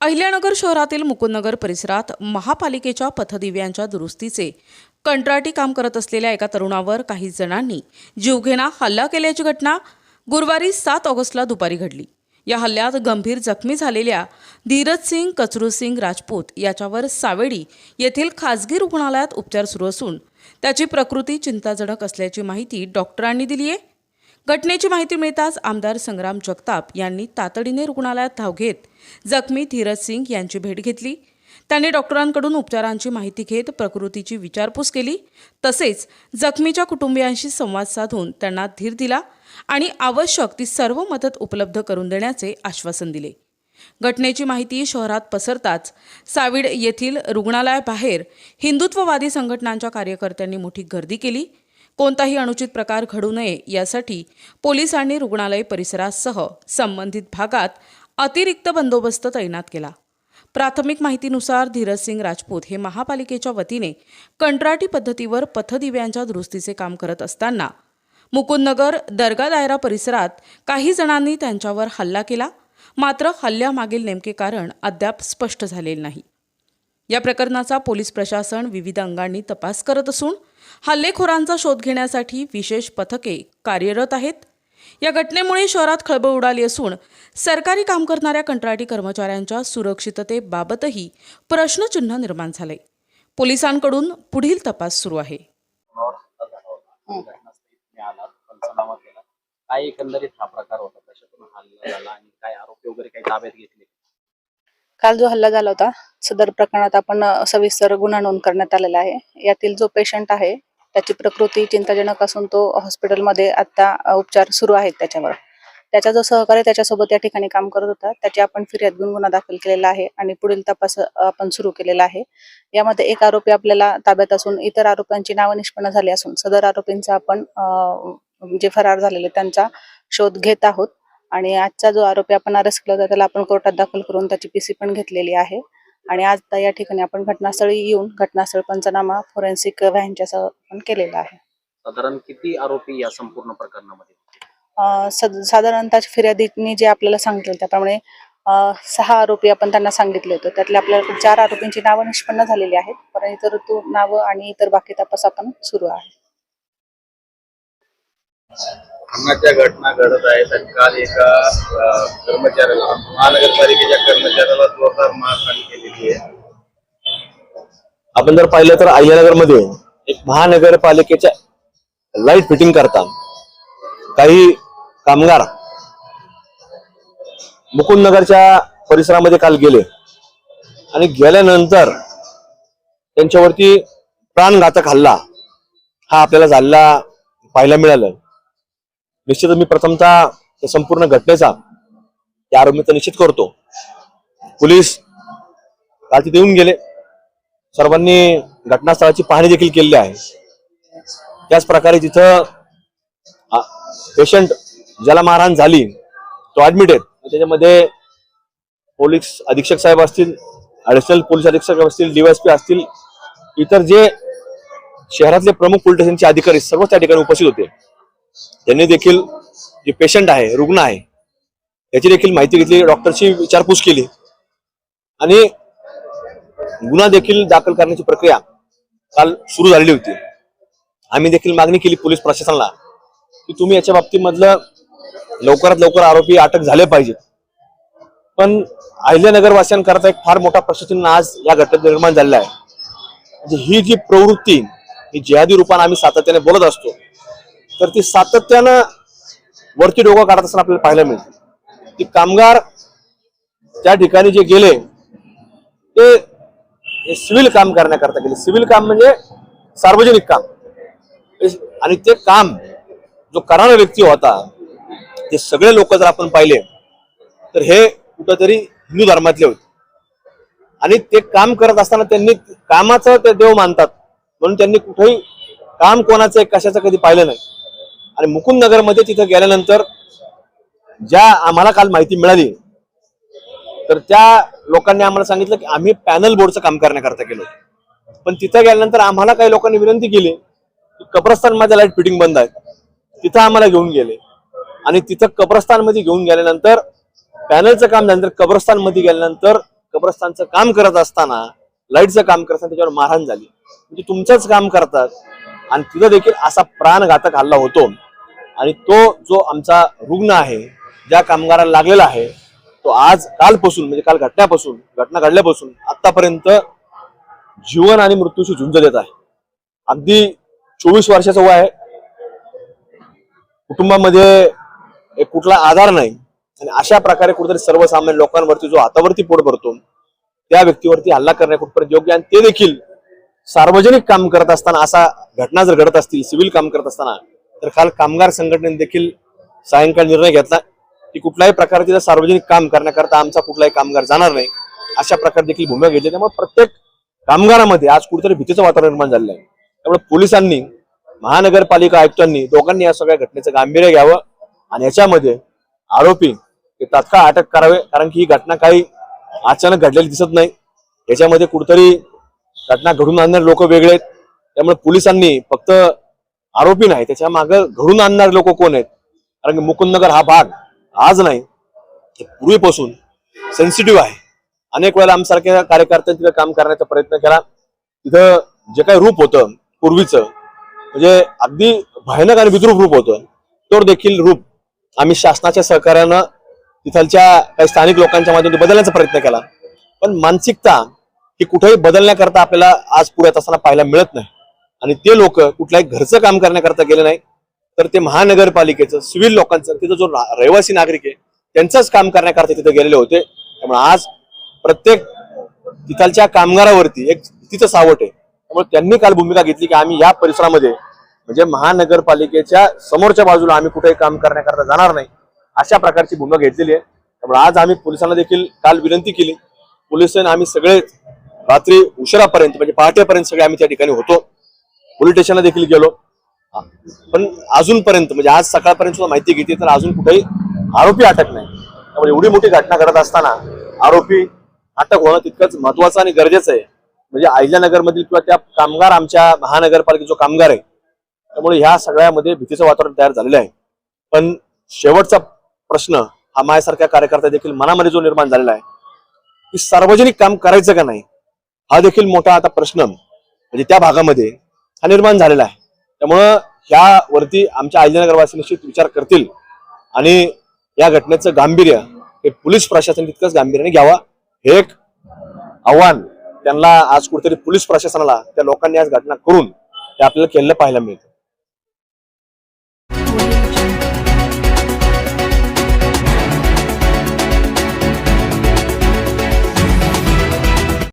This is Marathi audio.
अहिल्यानगर शहरातील मुकुंदनगर परिसरात महापालिकेच्या पथदिव्यांच्या दुरुस्तीचे कंत्राटी काम करत असलेल्या एका तरुणावर काही जणांनी जीवघेणा हल्ला केल्याची घटना गुरुवारी 7 ऑगस्टला दुपारी घडली। या हल्ल्यात गंभीर जखमी झालेल्या धीरजसिंग कचरूसिंग राजपूत याच्यावर सावेडी येथील खासगी रुग्णालयात उपचार सुरू असून त्याची प्रकृती चिंताजनक असल्याची माहिती डॉक्टरांनी दिली आहे। घटनेची माहिती मिळताच आमदार संग्राम जगताप यांनी तातडीने रुग्णालयात धाव घेत जखमी धीरजसिंग यांची भेट घेतली। त्यांनी डॉक्टरांकडून उपचारांची माहिती घेत प्रकृतीची विचारपूस केली। तसेच जखमीच्या कुटुंबियांशी संवाद साधून त्यांना धीर दिला आणि आवश्यक ती सर्व मदत उपलब्ध करून देण्याचे आश्वासन दिले। घटनेची माहिती शहरात पसरताच साविड येथील रुग्णालयाबाहेर हिंदुत्ववादी संघटनांच्या कार्यकर्त्यांनी मोठी गर्दी केली। कोणताही अनुचित प्रकार घडू नये यासाठी पोलिसांनी रुग्णालय परिसरासह संबंधित भागात अतिरिक्त बंदोबस्त तैनात केला। प्राथमिक माहितीनुसार धीरजसिंग राजपूत हे महापालिकेच्या वतीने कंत्राटी पद्धतीवर पथदिव्यांच्या दुरुस्तीचे काम करत असताना मुकुंदनगर दर्गा दायरा परिसरात काही जणांनी त्यांच्यावर हल्ला केला। मात्र हल्ल्यामागील नेमके कारण अद्याप स्पष्ट झालेले नाही। या प्रकरणाचा पोलीस प्रशासन विविध अंगांनी तपास करत असून हल्लेखोरांचा शोध घेण्यासाठी विशेष पथके कार्यरत आहेत। या घटनेमुळे शहरात खळबळ उडाली असून सरकारी काम करणाऱ्या कंत्राटी कर्मचाऱ्यांच्या सुरक्षिततेबाबतही प्रश्नचिन्ह निर्माण झाले। पोलिसांकडून पुढील तपास सुरू आहे। काय एकंदरीत हा प्रकार होता, कशातून हल्ला झाला आणि काय आरोपी वगैरे काही ताब्यात घेतले? काल जो हल्ला झाला होता सदर प्रकरणात आपण सविस्तर गुन्हा नोंद करण्यात आलेला आहे। यातील जो पेशंट आहे त्याची प्रकृती चिंताजनक असून तो हॉस्पिटलमध्ये आता उपचार सुरू आहेत त्याच्यावर। त्याचा जो सहकारी त्याच्यासोबत या ठिकाणी काम करत होता त्याची आपण फिर्याद घेऊन गुन्हा दाखल केलेला आहे आणि पुढील तपास आपण सुरू केलेला आहे। यामध्ये एक आरोपी आपल्याला ताब्यात असून इतर आरोपींची नावे निष्पन्न झाली असून सदर आरोपींचा आपण जे फरार झालेले त्यांचा शोध घेत आहोत आणि आजचा जो आरोपी आपण अरेस्ट केला होता त्याला आपण कोर्टात दाखल करून त्याची पीसी पण घेतलेली आहे आणि आज या ठिकाणी आपण घटनास्थळी येऊन घटनास्थळ पंचनामा फोरेन्सिक व्हॅनच्या सह आपण केलेला आहे। साधारण किती आरोपी या संपूर्ण प्रकरणामध्ये? साधारणतः फिर्यादीने जे आपल्याला सांगितलं त्याप्रमाणे 6 आरोपी आपण त्यांना सांगितले होते। त्यातले आपल्याला 4 आरोपींची नावं निष्पन्न झालेली आहेत, पण इतर नावं आणि इतर बाकी तपास आपण सुरू आहे। अन्नाच्या घटना घडत आहेत आणि काल एका कर्मचाऱ्याला महानगरपालिकेच्या कर्मचाऱ्याला जोरदार मारहाण केलेली आहे। आपण जर पाहिलं तर अहिल्यानगर मध्ये एक महानगरपालिकेच्या लाईट फिटिंग करता काही कामगार मुकुंदनगरच्या परिसरामध्ये काल गेले आणि गेल्यानंतर त्यांच्यावरती प्राणघातक हल्ला हा आपल्याला झालेला पाहायला मिळालं। निश्चितच मी प्रथमतः संपूर्ण घटनेचा त्या आरोपीचा निश्चित करतो। पोलीस काल तिथे येऊन गेले, सर्वांनी घटनास्थळाची पाहणी देखील केलेली आहे। त्याच प्रकारे तिथं पेशंट ज्याला मारहाण झाली तो ऍडमिट आहे, त्याच्यामध्ये पोलीस अधीक्षक साहेब असतील, ऍडिशनल पोलीस अधीक्षक असतील, डीवायएसपी असतील, इतर जे शहरातले प्रमुख पोलीस स्टेशनचे अधिकारी सर्व त्या ठिकाणी उपस्थित होते। त्यांनी देखील जे पेशंट आहे, रुग्ण आहे, याची देखील माहिती घेतली, डॉक्टरची विचारपूस केली आणि गुन्हा देखील दाखल करण्याची प्रक्रिया काल सुरू झालेली होती। आम्ही देखील मागणी केली पोलीस प्रशासनाला की तुम्ही याच्या बाबतीमधलं लवकरात लवकर आरोपी अटक झाले पाहिजेत। पण अहिल्यानगर वासियांकरता एक फार मोठा प्रश्नचिन्ह आज या घटनेत निर्माण झालेला आहे। म्हणजे ही जी प्रवृत्ती ही जिहादी रूपाने आम्ही सातत्याने बोलत असतो तर ती सातत्यानं वरती डोकं काढत असताना आपल्याला पाहायला मिळते की कामगार त्या ठिकाणी जे गेले ते सिव्हिल काम करण्याकरता गेले। सिव्हिल काम म्हणजे सार्वजनिक काम, आणि ते काम जो करणारा व्यक्ती होता ते सगळे लोक जर आपण पाहिले तर हे कुठेतरी हिंदू धर्मातले होते आणि ते काम करत असताना त्यांनी कामाचं ते देव मानतात म्हणून त्यांनी कुठेही काम कोणाचं कशाचं कधी पाहिलं नाही। आणि मुकुंदनगर मध्ये तिथं गेल्यानंतर ज्या आम्हाला काल माहिती मिळाली तर त्या लोकांनी आम्हाला सांगितलं की आम्ही पॅनल बोर्डचं काम करण्याकरता गेलो, पण तिथं गेल्यानंतर आम्हाला काही लोकांनी विनंती केली की कब्रस्तान मध्ये लाईट फिटिंग बंद आहे, तिथं आम्हाला घेऊन गेले आणि तिथं कब्रस्तान मध्ये घेऊन गेल्यानंतर पॅनलचं काम झाल्यानंतर कब्रस्तान मध्ये गेल्यानंतर कब्रस्तानचं काम करत असताना, लाईटचं काम करत असताना त्याच्यावर मारहाण झाली. म्हणजे तुमचंच काम करतात आणि तिथं देखील असा प्राणघातक हल्ला होतो. आणि तो जो आमचा रुग्ण आहे, ज्या कामगाराला लागलेला आहे, तो आज कालपासून म्हणजे काल घटना घडल्यापासून आतापर्यंत जीवन आणि मृत्यूशी झुंज देत आहे. अगदी 24 वर्षाचं वय आहे, कुटुंबामध्ये एक कुठला आधार नाही आणि अशा प्रकारे कुठेतरी सर्वसामान्य लोकांवरती जो हातावरती पोट भरतो त्या व्यक्तीवरती हल्ला करणे कुठपर्यंत योग्य, आणि ते देखील सार्वजनिक काम करत असताना. असा घटना जर घडत असतील सिव्हिल काम करत असताना, तर काल कामगार संघटनेने देखील सायंकाळी निर्णय घेतला की कुठल्याही प्रकारचे सार्वजनिक काम करण्याकरता आमचा कुठलाही कामगार जाणार नाही, अशा प्रकारे देखील भूमिका घेतली. त्यामुळे प्रत्येक कामगारामध्ये आज कुठेतरी भीतीचं वातावरण निर्माण झालेलं आहे. त्यामुळे पोलिसांनी, महानगरपालिका आयुक्तांनी, दोघांनी या सगळ्या घटनेचं गांभीर्य घ्यावं आणि याच्यामध्ये आरोपी ते तात्काळ अटक करावे. कारण की ही घटना काही अचानक घडलेली दिसत नाही. याच्यामध्ये कुठेतरी घटना घडून आणणारे लोक वेगळे आहेत. त्यामुळे पोलिसांनी फक्त आरोपी नाही, त्याच्या मागे घडून आणणारे लोक कोण आहेत, कारण की मुकुंदनगर हा भाग आज नाही, पूर्वीपासून सेन्सिटिव्ह आहे. अनेक वेळेला आमच्यासारख्या कार्यकर्त्यांनी तिथं काम करण्याचा प्रयत्न केला. तिथं जे काही रूप होतं पूर्वीचं, म्हणजे अगदी भयानक आणि विद्रूप रूप होतं, तो देखील रूप आम्ही शासनाच्या सहकार्यानं तिथलच्या काही स्थानिक लोकांच्या माध्यमातून बदलण्याचा प्रयत्न केला. पण मानसिकता ही कुठेही बदलण्याकरता आपल्याला आज पुढ्यात असताना पाहायला मिळत नाही. आणि ते लोक कुठल्याही घरचं काम करण्याकरता गेले नाही, तर ते महानगरपालिकेचं, सिव्हिल लोकांचं, तिथं जो रहिवासी नागरिक आहे त्यांचंच काम करण्याकरता तिथे गेलेले होते. त्यामुळे आज प्रत्येक तिथलच्या कामगारावरती एक भीतीचं सावट आहे. त्यामुळे त्यांनी काल भूमिका घेतली की आम्ही या परिसरामध्ये म्हणजे महानगरपालिकेच्या समोरच्या बाजूला आम्ही कुठेही काम करण्याकरता जाणार नाही, अशा प्रकारची भूमिका घेतलेली आहे. त्यामुळे आज आम्ही पोलिसांना देखील काल विनंती केली. पोलिसांनी आम्ही सगळे रात्री उशिरापर्यंत म्हणजे पहाटेपर्यंत सगळे आम्ही त्या ठिकाणी होतो. पोलीस स्टेशनला देखील गेलो, पण अजूनपर्यंत म्हणजे आज सकाळपर्यंत सुद्धा माहिती घेतली तर अजून कुठेही आरोपी अटक नाही. त्यामुळे एवढी मोठी घटना घडत असताना आरोपी अटक होणं तितकंच महत्वाचं आणि गरजेचं आहे. म्हणजे अहिल्यानगर मधील किंवा त्या कामगार, आमच्या महानगरपालिकेचा जो कामगार आहे, त्यामुळे ह्या सगळ्यामध्ये भीतीचं वातावरण तयार झालेलं आहे. पण शेवटचा प्रश्न हा माझ्यासारख्या कार्यकर्ता देखील मनामध्ये जो निर्माण झालेला आहे की सार्वजनिक काम करायचं का नाही, हा देखील मोठा आता प्रश्न म्हणजे त्या भागामध्ये हा निर्माण झालेला आहे. त्यामुळं ह्यावरती आमच्या अहिल्यानगरवासी निश्चित विचार करतील आणि या घटनेचं गांभीर्य हे पोलीस प्रशासन तितकंच गांभीर्याने घ्यावा, हे एक आव्हान त्यांना आज कुठेतरी पोलीस प्रशासनाला त्या लोकांनी आज घटना करून ते आपल्याला केलेलं पाहायला मिळतं.